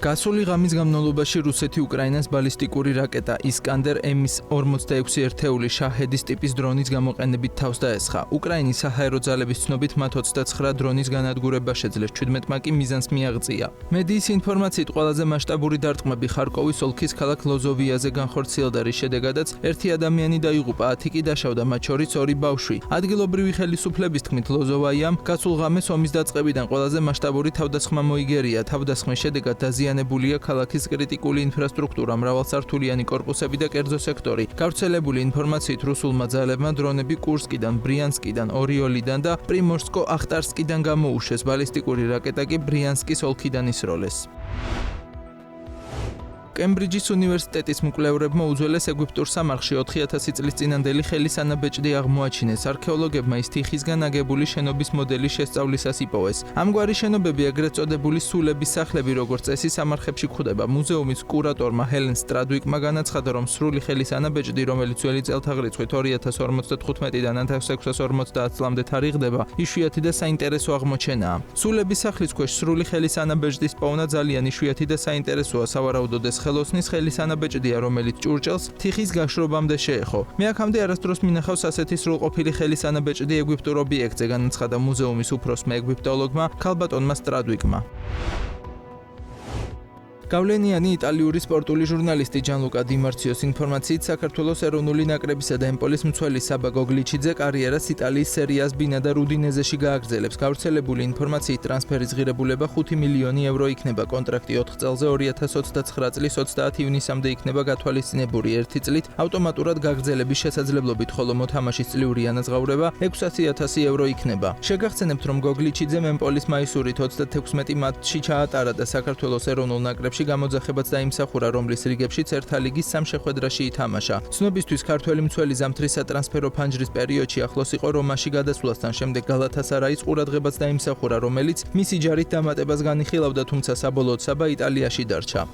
გასული ღამის განმავლობაში რუსეთი უკრაინას ბალისტიკური რაკეტა ისკანდერ M-46 ერთეული შაჰედის ტიპის დრონის გამოყენებით თავს დაესხა. უკრაინის საჰაერო ძალების ცნობით მათ 29 დრონის განადგურება შეძლეს, 17-მა კი მიზანს მიაღწია. მედიის ინფორმაციით ყველაზე მასშტაბური დარტყმები ხარკოვის ოლქის ქალაქ ლოზოვიაზე განხორციელდა, რის შედეგადაც ერთი ადამიანი დაიღუპა, 10 კი დაშავდა, მათ შორის 2 ბავშვი. ადგილობრივი ხელისუფლების თქმით, ლოზოვაიამ გასულ ღამეს ომის დაწყებიდან ყველაზე მასშტაბური თავდასხმა მოიგერია. თავდასხმის შედეგად დაზიანებულია ქალაქის კრიტიკული ინფრასტრუქტურა, მრავალსართულიანი კორპუსები და კერძო სექტორი. გავრცელებული ინფორმაციით, რუსულმა ძალებმა დრონები კურსკიდან, ბრიანსკიდან, ორიოლიდან და პრიმორსკო-ახტარსკიდან გამოუშვეს. ბალისტიკური რაკეტა კი ბრიანსკის ოლქიდან ისროლეს. კემბრიჯის უნივერსიტეტის მკვლევრებმა უძველეს ეგვიპტურ სამარხში 4000 წლის წინანდელი ხელის ანაბეჭდი აღმოაჩინეს. არქეოლოგებმა ის თიხისგან აგებული შენობის მოდელის შესწავლისას იპოვეს. ამგვარი შენობები, ეგრეთ წოდებული სულების სახლები, როგორც წესი სამარხებში გვხვდება. მუზეუმის კურატორმა ჰელენ სტრადვიკმა განაცხადა, რომ სრული ხელის ანაბეჭდი, რომელიც ძველი წელთაღრიცხვით 2055-დან 1650 წლამდე თარიღდება, იშვიათი და საინტერესო აღმოჩენაა. სულების სახლის ქვეშ სრული ხელის ანაბეჭდის პოვნა ძალიან იშვიათი და საინტერესოა, სავარაუდოდ ეს ხელოსნის ხელის ანაბეჭდია, რომელიც ჭურჭელს თიხის გაშრობამდე შეეხო. მე აქამდე არასდროს მინახავს ასეთი სრულყოფილი ხელის ანაბეჭდი ეგვიპტურ ობიექტზე, განაცხადა მუზეუმის უფროსმა ეგვიპტოლოგმა ქალბატონმა სტრადვიკმა. გავლენიანი იტალიური სპორტული ჟურნალისტი ჯანლუკა დიმარციოს ინფორმაციით, საქართველოს ეროვნული ნაკრებისა და ემპოლის მცველი საბა გოგლიჩიძე კარიერას იტალიის სერიას ბინა და რუდინეზეში გააგრძელებს. გავრცელებული ინფორმაციით, ტრანსფერის ღირებულება 5 მილიონი ევრო იქნება. კონტრაქტი 4 წელზე 2029 წლის 30 ივნისამდე იქნება გათვალისწინებული. 1 წლით ავტომატურად გაგრძელების შესაძლებლობით, ხოლო მოთამაშის წლიური ანაზღაურება 600,000 ევრო იქნება. შეგახსენებთ, რომ გოგლიჩიძემ ემპოლის მაისურით 36 მატჩში ჩაატარა და საქართველოს ეროვნულ ნაკრებში გამოძახებაც დაიმსახურა, რომლის რიგებშიც ერთა ლიგის 3 შეხვედრაში ითამაშა. ცნობისთვის, ქართველი მცველი ზამთრის სატრანსფერო ფანჯრის პერიოდში ახლოს იყო რომაში გადასვლასთან, შემდეგ გალათასარაის ყურადღებას დაიმსახურა, რომელიც მისი ჯარით დამატებას განიხილავდა, თუმცა საბოლოოდ საბა იტალიაში დარჩა.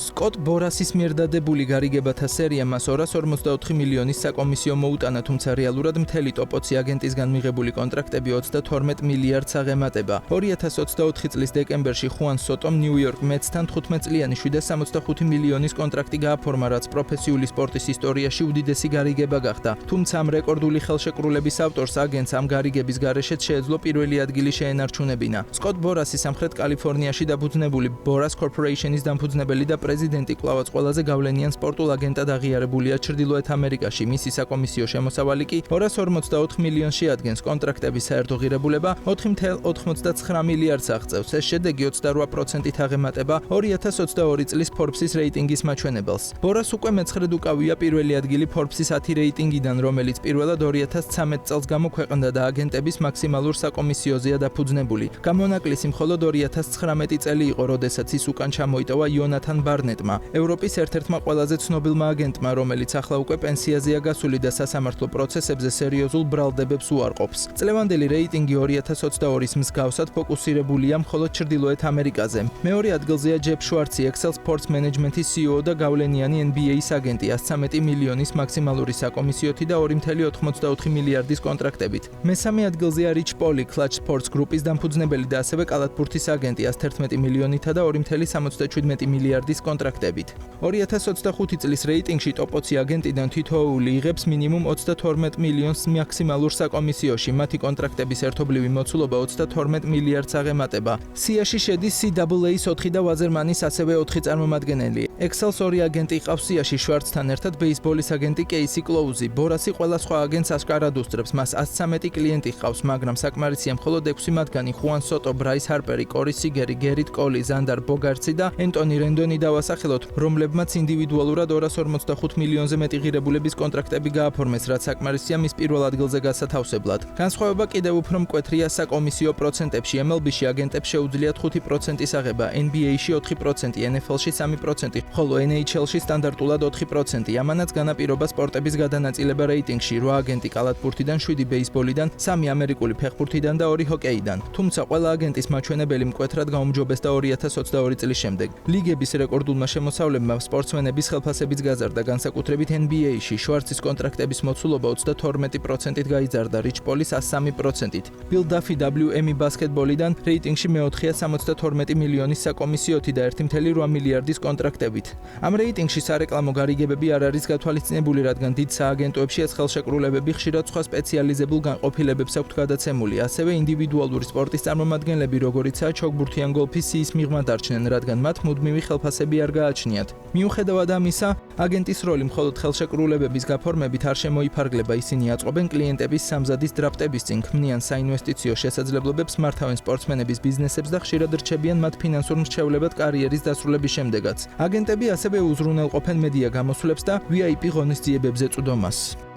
სკოტ ბორასის მიერ დადებული გარიგებათა სერია მას 254 მილიონის საკომისიო მოუტანა, თუმცა რეალურად მთელი ტოპოცი აგენტისგან მიღებული კონტრაქტები 32 მილიარდს აღემატება. 2024 წლის დეკემბერში ხუან სოტომ ნიუ-იორკ მეცთან 15 წლიანი 765 მილიონის კონტრაქტი გააფორმა, რაც პროფესიული სპორტის ისტორიაში უდიდესი გარიგება გახდა. თუმცა ამ რეკორდული ხელშეკრულების ავტორს აგენტს ამ გარიგების გარეშეც შეეძლო პირველი ადგილი შეენარჩუნებინა. სკოტ ბორასი სამხრეთ კალიფორნიაში დაფუძნებული ბორას კორპორეიშენის დამფუძნებელი და პრეზიდენტი კვლავაც ყველაზე გავლენიან სპორტულ აგენტად აღიარებულია ჩრდილოეთ ამერიკაში. მისი საკომისიო შემოსავალი კი 244 მილიონს შეადგენს. კონტრაქტების საერთო ღირებულება 4,89 მილიარდს აღწევს. ეს შედეგი 28%-ით აღემატება 2022 წლის Forbes-ის რეიტინგის მაჩვენებელს. ბორას უკვე მეცხრედ უკავია პირველი ადგილი Forbes-ის 10 რეიტინგიდან, რომელიც პირველად 2013 წელს გამოქვეყნდა და აგენტების მაქსიმალურ საკომისიოზეა დაფუძნებული. გამონაკლისი მხოლოდ 2019 წელი იყო, როდესაც ის უკან ჩამოიტოვა იონათან ბარნეტმა, ევროპის ერთ-ერთმა ყველაზე ცნობილმა აგენტმა, რომელიც ახლა უკვე პენსიაზეა გასული და სასამართლო პროცესებზე სერიოზულ ბრალდებებს უარყოფს. წლევანდელი რეიტინგი 2022-ის მსგავსად ფოკუსირებულია მხოლოდ ჩრდილოეთ ამერიკაზე. მეორე ადგილზეა ჯეფ შვარცი, Excel Sports Management-ის CEO და გავლენიანი NBA-ის აგენტი 113 მილიონის მაქსიმალური საკომისიოთი და 2,84 მილიარდის კონტრაქტებით. მესამე ადგილზეა რიჩ პოლი, Clutch Sports Group-ის დამფუძნებელი და ასევე კალათბურთის აგენტი 111 მილიონითა და 2,77 მილიარდის კონტრაქტებით. 2025 წლის რეიტინგში ტოპ-20 აგენტიდან თითოეული იღებს მინიმუმ 32 მილიონს მაქსიმალურ საკომისიოში. მათი კონტრაქტების ერთობლივი მოცულობა 32 მილიარდს აღემატება. სიაში შედის CAA-ის 4 და ვაზერმანის ასევე 4 წარმომადგენელი. Excel-ს 2 აგენტი ყავს სიაში შვარცთან ერთად, ბეისბოლის აგენტი კეისი კლოუზი. ბორასი ყველა სხვა აგენტს აშკარად უსწრებს, მას 113 კლიენტი ყავს, მაგრამ საკმარისია მხოლოდ 6 მათგანი: ხუან სოტო, ბრაის ჰარპერი, კორი სიგერი, გერიტ კოლი, ზანდარ ბოგარცი და ენტონი რენდონი დავასახელოთ, რომლებმაც ინდივიდუალურად 245 მილიონზე მეტი ღირებულების კონტრაქტები გააფორმეს, რაც საკმარისია მის პირველ ადგილზე გასათავსებლად. განსხვავება კიდევ უფრო მკვეთრია საკომისიო პროცენტებში. MLB-ში აგენტებს შეუძლიათ 5%-ის აღება, NBA-ში 4%, NFL-ში 3%, ხოლო NHL-ში სტანდარტულად 4%. ამანაც განაპირობა სპორტების გადანაწილება რეიტინგში: 8 აგენტი კალათბურთიდან, 7 ბეისბოლიდან, 3 ამერიკული ფეხბურთიდან და 2 ჰოკეიდან. თუმცა ყველა აგენტის მაჩვენებელი მკვეთრად გაუმჯობესდა 2022 წლის შემდეგ. ლიგების რეკორდულ მრავალმა შემოსავლებმა სპორტსმენების ხელფასებიც გაზარდა, განსაკუთრებით NBA-ში. შვარცის კონტრაქტების მოცულობა 32%-ით გაიზარდა, რიჩ პოლის 103%-ით. Bill Duffy WM ბასკეტბოლიდან რეიტინგში მეოთხეა 72 მილიონის საკომისიოთი და 1.8 მილიარდის კონტრაქტებით. ამ რეიტინგში სარეკლამო გარიგებები არ არის გათვალისწინებული, რადგან დიდ სააგენტოებში ეს ხელშეკრულებები ხშირად სხვა სპეციალიზებულ განყოფილებებს აქვთ გადაცემული. ასევე ინდივიდუალური სპორტის წარმომადგენლები, როგორიცაა ჩოგბურთიან გოლფის სიის მიღმა დარჩნენ, რადგან მათ მუდმივი ხელფასები არ გააჩნიათ. მიუხედავად ამისა, აგენტის როლი მხოლოდ ხელშეკრულებების გაფორმებით არ შემოიფარგლება. ისინი აწყობენ კლიენტების სამზადის დრაფტების წინ, ქმნიან საინვესტიციო შესაძლებლობებს, მართავენ სპორტსმენების ბიზნესებს და ხშირად რჩებიან მათ ფინანსურ მრჩევლებად კარიერის დასრულების შემდეგაც. აგენტები ასევე უზრუნველყოფენ მედია გამოსვლებს და VIP ღონისძიებებზე წვდომას.